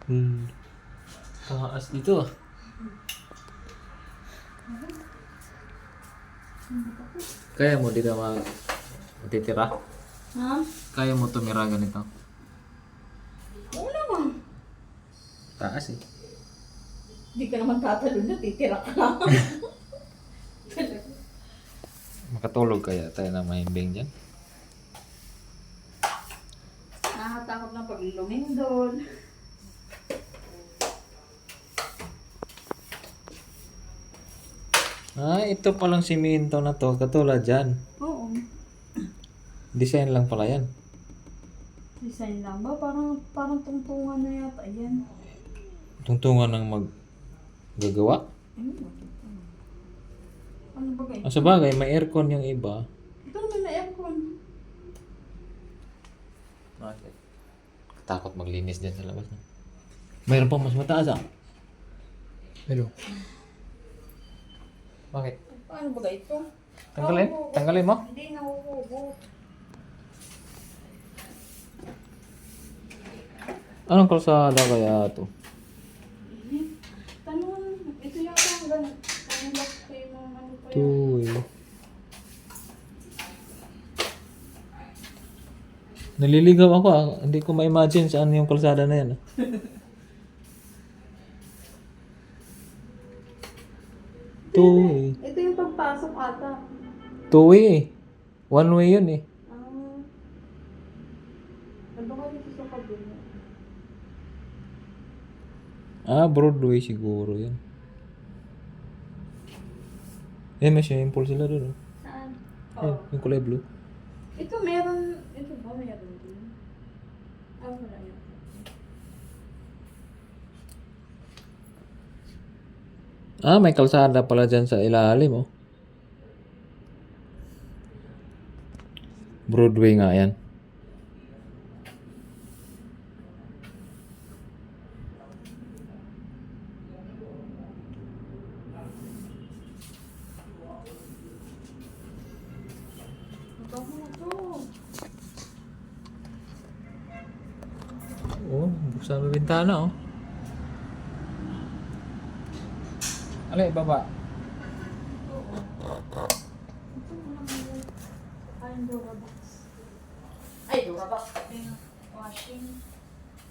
Hmm. Taas dito ah. Kaya mo dito matitira? Ha? Kaya mo tumira ganito? Oo naman. Taas eh. Hindi ka naman tatalon na, titira ka lang. Makatulog kaya tayo na mahimbing dyan? Nakakatakot na pag lumindol. Ah, ito palang simento na to. Katulad dyan. Oo. Design lang pala yan. Design lang ba? Parang tungtungan na yata yan. Tungtungan ng maggagawa. Ano ba kayo? Sa bagay, may aircon yung iba. Ito naman na aircon. Bakit? Takot maglinis dyan sa labas. No? Mayroon pa mas mataas ah. Pero. Bakit? Paano ba ito? Tanggalin? Tanggalin mo? Hindi, nahuhugot. Anong kalsada kaya ito? Tanong, ito yata ang ganun. Tanong lang kayo ng ano pa Ito yun. eh. Naliligaw ako ah. Hindi ko ma-imagine saan yung kalsada na yan ah. Ito eh. Ito yung pagpasok ata. Two way eh. One way yun eh. Ano ka dito sa kabila? Ah, Broadway siguro yan. Eh, may swimming pool sila doon. Oh. Saan? Eh, yung kulay blue. Ito meron, ito ba meron din? Wala yun. Ah, may kalsada pala dyan sa ilalim oh. Broadway nga yan. Ito mo ito. Oh, buksan mo bintana oh. Alay, baba. Ay, Durabox. Ay, Durabox. Ito yung washing.